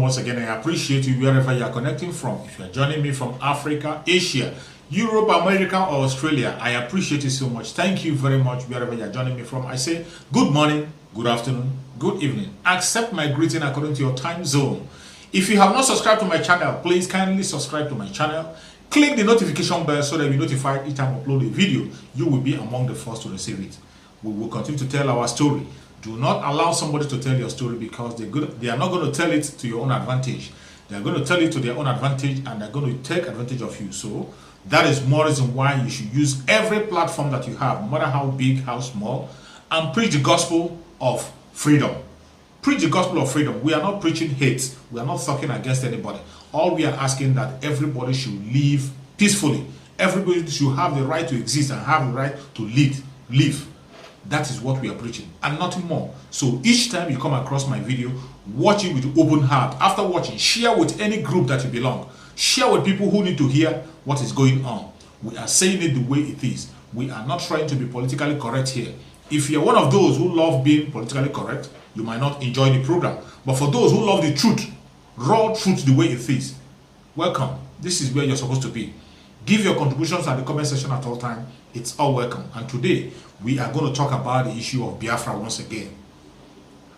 once again. I appreciate you wherever you are connecting from. If you are joining me from Africa, Asia, Europe, America, or Australia, I appreciate you so much. Thank you very much wherever you are joining me from. I say good morning, good afternoon, good evening. Accept my greeting according to your time zone. If you have not subscribed to my channel, please kindly subscribe to my channel. Click the notification bell so that you're notified each time I upload a video. You will be among the first to receive it. We will continue to tell our story. Do not allow somebody to tell your story because they are not going to tell it to your own advantage. They are going to tell it to their own advantage and they're going to take advantage of you. So that is more reason why you should use every platform that you have, no matter how big, how small, and preach the gospel of freedom. Preach the gospel of freedom. We are not preaching hate. We are not talking against anybody. All we are asking that everybody should live peacefully. Everybody should have the right to exist and have the right to live. That is what we are preaching and nothing more. So each time you come across my video, watch it with open heart. After watching, share with any group that you belong. Share with people who need to hear what is going on. We are saying it the way it is. We are not trying to be politically correct here. If you are one of those who love being politically correct, you might not enjoy the program. But for those who love the truth, raw truth the way it is, welcome. This is where you're supposed to be. Give your contributions at the comment section at all time. It's all welcome. And today, we are going to talk about the issue of Biafra once again.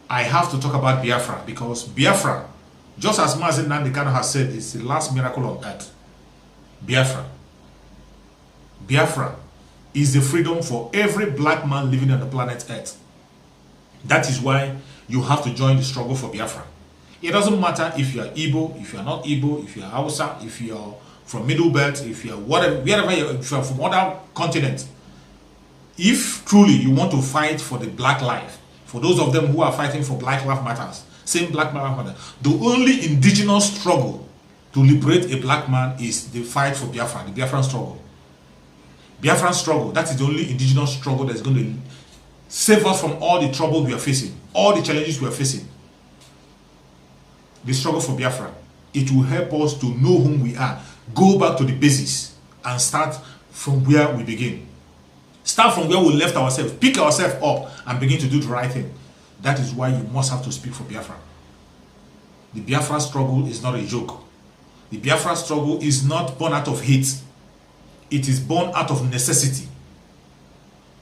I have to talk about Biafra because Biafra, just as MAZI NNAMDI KANU has said, is the last miracle on earth. Biafra is the freedom for every black man living on the planet Earth. That is why you have to join the struggle for Biafra. It doesn't matter if you are Igbo, if you are not Igbo, if you are Hausa, if you are from Middle Belt, if you are whatever, wherever if you are from other continents. If truly you want to fight for the black life, for those of them who are fighting for Black Lives Matters, same Black Lives Matter, the only indigenous struggle to liberate a black man is the fight for Biafra, the Biafran struggle. Biafran struggle, that is the only indigenous struggle that is going to save us from all the trouble we are facing, all the challenges we are facing. The struggle for Biafra, it will help us to know whom we are, go back to the basis and start from where we begin. Start from where we left ourselves, pick ourselves up and begin to do the right thing. That is why you must have to speak for Biafra. The Biafra struggle is not a joke. The Biafra struggle is not born out of hate. It is born out of necessity.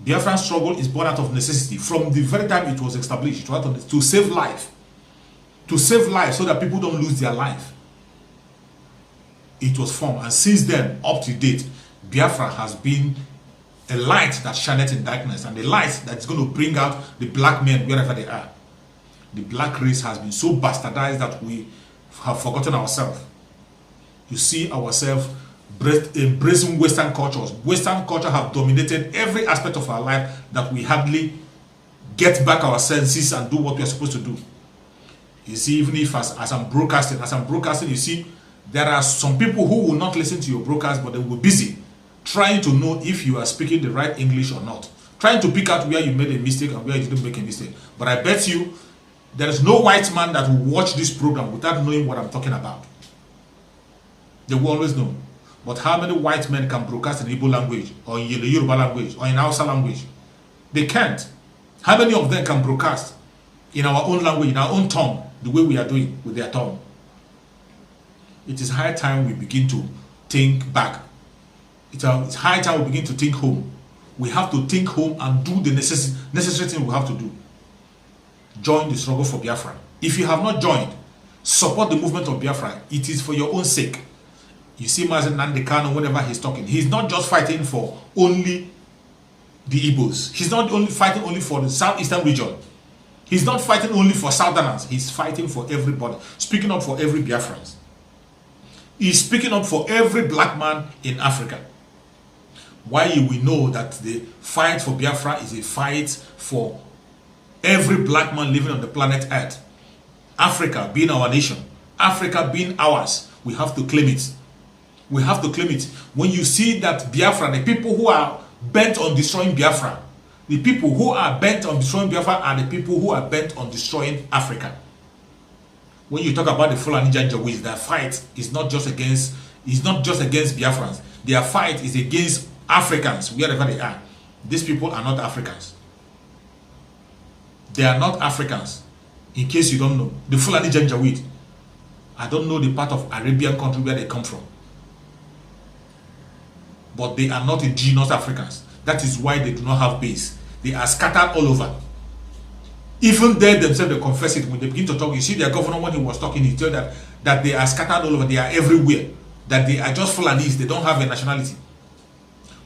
Biafran struggle is born out of necessity. From the very time it was established, to save life. To save life so that people don't lose their life. It was formed, and since then, up to date, Biafra has been a light that shineth in darkness, and the light that's going to bring out the black men wherever they are. The black race has been so bastardized that we have forgotten ourselves. You see ourselves embracing Western cultures. Western culture have dominated every aspect of our life that we hardly get back our senses and do what we are supposed to do. You see, even if as I'm broadcasting, you see, there are some people who will not listen to your broadcast, but they will be busy trying to know if you are speaking the right English or not. Trying to pick out where you made a mistake and where you didn't make a mistake. But I bet you, there is no white man that will watch this program without knowing what I'm talking about. They will always know. But how many white men can broadcast in Igbo language, or in the Yoruba language, or in Hausa language? They can't. How many of them can broadcast in our own language, in our own tongue, the way we are doing with their tongue? It is high time we begin to think back. It's high time we begin to think home. We have to think home and do the necessary thing we have to do. Join the struggle for Biafra. If you have not joined, support the movement of Biafra. It is for your own sake. You see MAZI NNAMDI KANU, whenever he's talking, he's not just fighting for only the Igbos. He's not only fighting only for the southeastern region. He's not fighting only for southerners. He's fighting for everybody. Speaking up for every Biafrans. He's speaking up for every black man in Africa. Why we know that the fight for Biafra is a fight for every black man living on the planet Earth. Africa being our nation. Africa being ours. We have to claim it. We have to claim it. When you see that Biafra, the people who are bent on destroying Biafra, the people who are bent on destroying Biafra are the people who are bent on destroying Africa. When you talk about the Fulani Janjaweeds, their fight is not just against Biafrans. Their fight is against Africans, wherever they are. These people are not Africans. They are not Africans. In case you don't know, the Fulani Janjaweed, I don't know the part of Arabian country where they come from. But they are not indigenous Africans. That is why they do not have base. They are scattered all over. Even they themselves, they confess it when they begin to talk. You see their governor, when he was talking, he told that they are scattered all over. They are everywhere. That they are just Fulanis. They don't have a nationality.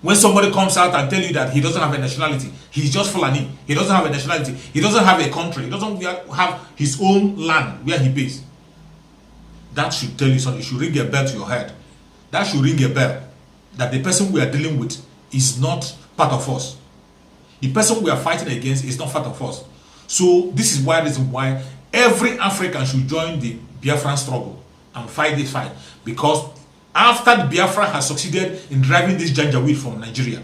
When somebody comes out and tell you that he doesn't have a nationality, he's just Fulani. He doesn't have a nationality. He doesn't have a country. He doesn't have his own land where he based. That should tell you something. It should ring a bell to your head. That should ring a bell that the person we are dealing with is not part of us. The person we are fighting against is not part of us. So this is why every African should join the Biafran struggle and fight this fight. Because after the Biafra has succeeded in driving this Janjaweed from Nigeria,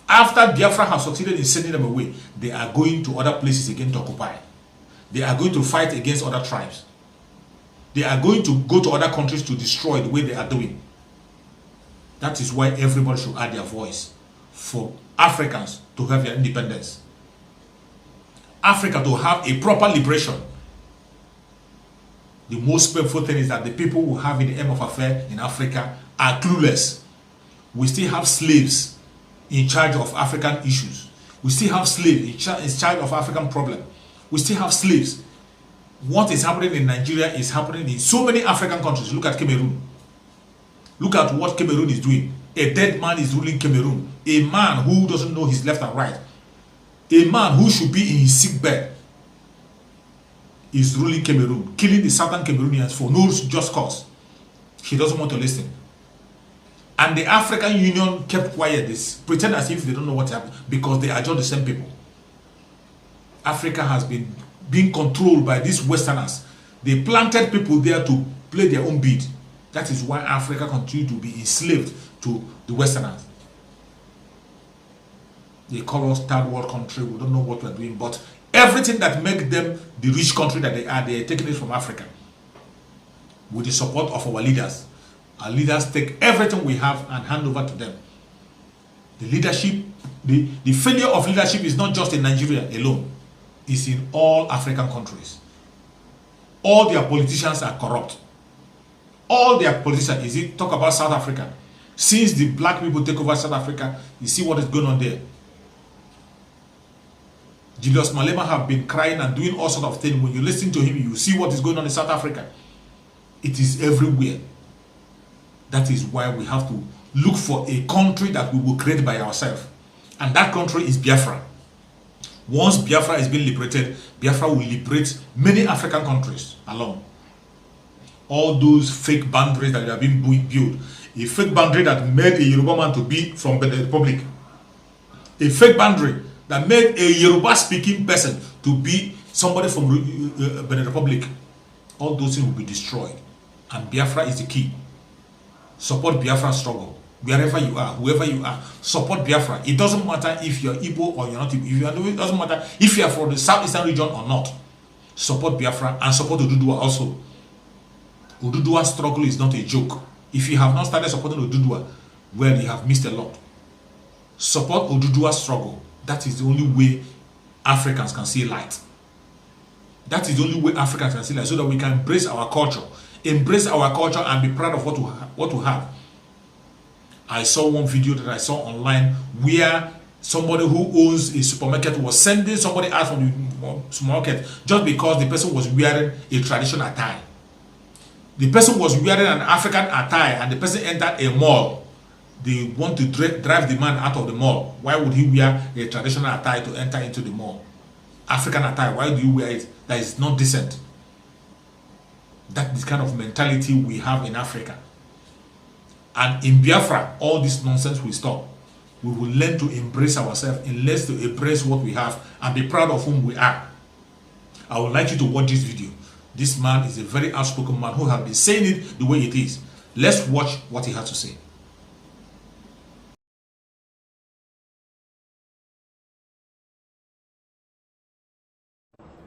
after Biafra has succeeded in sending them away, they are going to other places again to occupy. They are going to fight against other tribes. They are going to go to other countries to destroy the way they are doing. That is why everybody should add their voice for Africans to have their independence. Africa to have a proper liberation. The most painful thing is that the people who have in the aim of affair in Africa are clueless. We still have slaves in charge of African issues. We still have slaves in charge of African problems. We still have slaves. What is happening in Nigeria is happening in so many African countries. Look at Cameroon. Look at what Cameroon is doing. A dead man is ruling Cameroon. A man who doesn't know his left and right. A man who should be in his sick bed is ruling Cameroon, killing the southern Cameroonians for no just cause. He doesn't want to listen. And the African Union kept quiet, pretend as if they don't know what happened, because they are just the same people. Africa has been being controlled by these Westerners. They planted people there to play their own beat. That is why Africa continues to be enslaved to the Westerners. They call us third world country. We don't know what we're doing, but everything that makes them the rich country that they are taking it from Africa. With the support of our leaders. Our leaders take everything we have and hand over to them. The leadership, the failure of leadership is not just in Nigeria alone. It's in all African countries. All their politicians are corrupt. All their politicians, talk about South Africa. Since the black people take over South Africa, you see what is going on there. Julius Malema have been crying and doing all sorts of things. When you listen to him, you see what is going on in South Africa. It is everywhere. That is why we have to look for a country that we will create by ourselves. And that country is Biafra. Once Biafra is being liberated, Biafra will liberate many African countries along. All those fake boundaries that have been built. A fake boundary that made a Yoruba man to be from the Republic. A fake boundary that made a Yoruba-speaking person to be somebody from the Republic. All those things will be destroyed. And Biafra is the key. Support Biafra struggle. Wherever you are, whoever you are, support Biafra. It doesn't matter if you're Igbo or you're not Igbo. It doesn't matter if you're from the southeastern region or not. Support Biafra and support Oduduwa also. Oduduwa struggle is not a joke. If you have not started supporting Oduduwa, well, you have missed a lot. Support Oduduwa struggle. That is the only way Africans can see light. That is the only way Africans can see light, so that we can embrace our culture. Embrace our culture and be proud of what we have. I saw one video that I saw online where somebody who owns a supermarket was sending somebody out from the supermarket just because the person was wearing a traditional attire. The person was wearing an African attire and the person entered a mall. They want to drive the man out of the mall. Why would he wear a traditional attire to enter into the mall? African attire, why do you wear it? That is not decent. That's the kind of mentality we have in Africa. And in Biafra, all this nonsense will stop. We will learn to embrace ourselves and learn to embrace what we have and be proud of whom we are. I would like you to watch this video. This man is a very outspoken man who has been saying it the way it is. Let's watch what he has to say.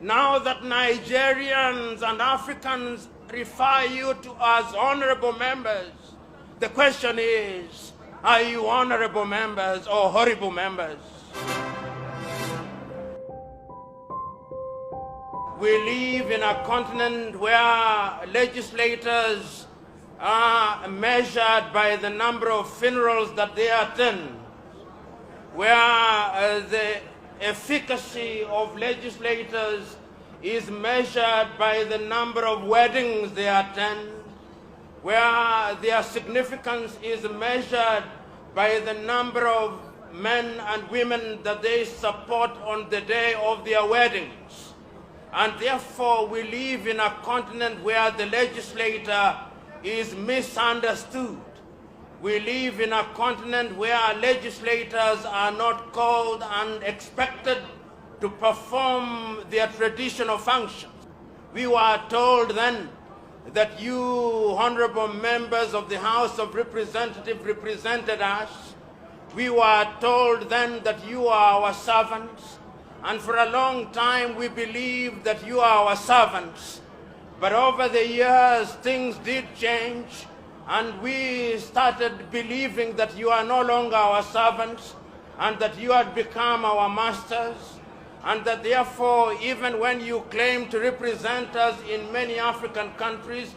Now that Nigerians and Africans refer you to as honorable members, the question is, are you honorable members or horrible members? we live in a continent where legislators are measured by the number of funerals that they attend, where the efficacy of legislators is measured by the number of weddings they attend, where their significance is measured by the number of men and women that they support on the day of their weddings. And therefore we live in a continent where the legislator is misunderstood. We live in a continent where legislators are not called and expected to perform their traditional functions. We were told then that you, honorable members of the House of Representatives, represented us. We were told then that you are our servants. And for a long time we believed that you are our servants. But over the years things did change, and we started believing that you are no longer our servants and that you had become our masters, and that therefore even when you claim to represent us in many African countries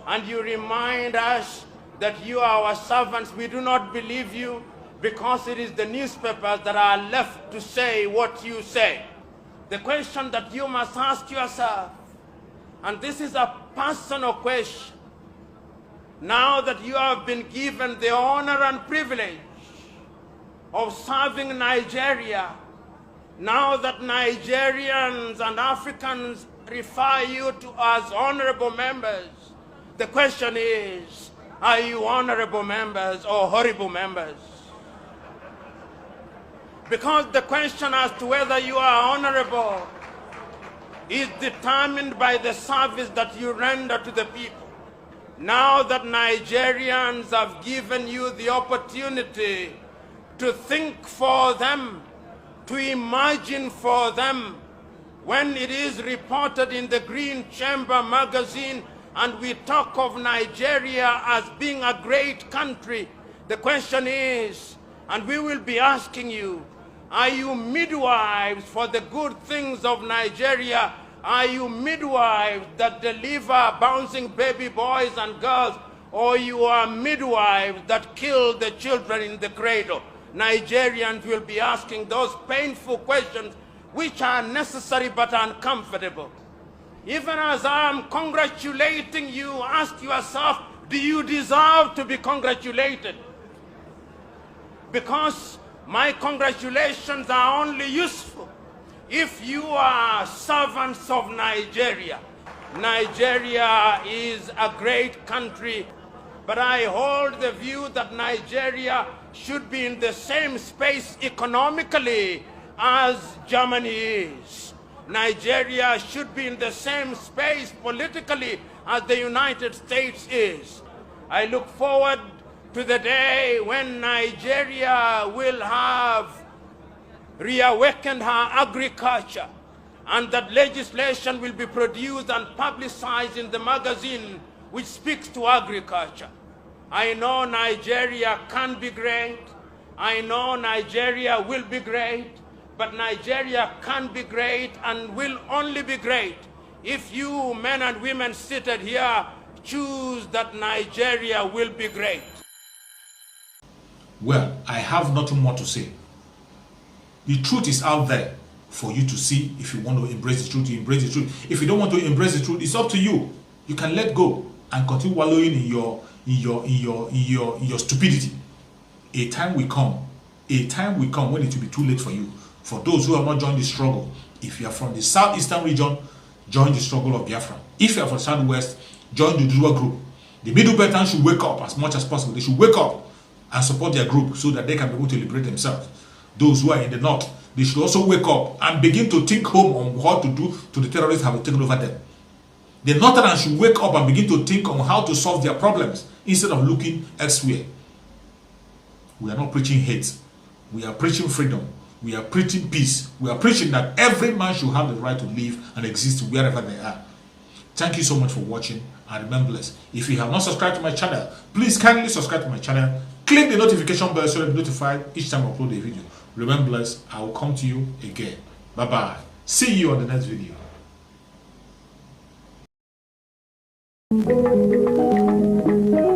and you remind us that you are our servants, we do not believe you, because it is the newspapers that are left to say what you say. The question that you must ask yourself, and this is a personal question, now that you have been given the honor and privilege of serving Nigeria, now that Nigerians and Africans refer you to as honorable members, the question is, are you honorable members or horrible members? Because the question as to whether you are honorable is determined by the service that you render to the people. Now that Nigerians have given you the opportunity to think for them, to imagine for them, when it is reported in the Green Chamber magazine and we talk of Nigeria as being a great country, the question is, and we will be asking you, are you midwives for the good things of Nigeria? Are you midwives that deliver bouncing baby boys and girls, or you are midwives that kill the children in the cradle? Nigerians will be asking those painful questions which are necessary but uncomfortable. Even as I am congratulating you, ask yourself, do you deserve to be congratulated? Because my congratulations are only useful if you are servants of Nigeria. Nigeria is a great country, but I hold the view that Nigeria should be in the same space economically as Germany is. Nigeria should be in the same space politically as the United States is. I look forward to the day when Nigeria will have reawakened her agriculture, and that legislation will be produced and publicized in the magazine which speaks to agriculture. I know Nigeria can be great. I know Nigeria will be great. But Nigeria can be great and will only be great if you men and women seated here choose that Nigeria will be great. Well, I have nothing more to say. The truth is out there for you to see. If you want to embrace the truth, you embrace the truth. If you don't want to embrace the truth, it's up to you. You can let go and continue wallowing in your stupidity. A time will come when it will be too late for you. For those who have not joined the struggle, if you are from the southeastern region, join the struggle of Biafra. If you are from the southwest, join the dual group. The middle Beltans should wake up as much as possible. They should wake up and support their group so that they can be able to liberate themselves. Those who are in the north, they should also wake up and begin to think home on what to do to the terrorists who have taken over them. The northerners should wake up and begin to think on how to solve their problems instead of looking elsewhere. We are not preaching hate. We are preaching freedom. We are preaching peace. We are preaching that every man should have the right to live and exist wherever they are. Thank you so much for watching, and remember this, if you have not subscribed to my channel, please kindly subscribe to my channel. Click the notification bell so that you're notified each time I upload a video. Remember this, I will come to you again. Bye bye. See you on the next video. you.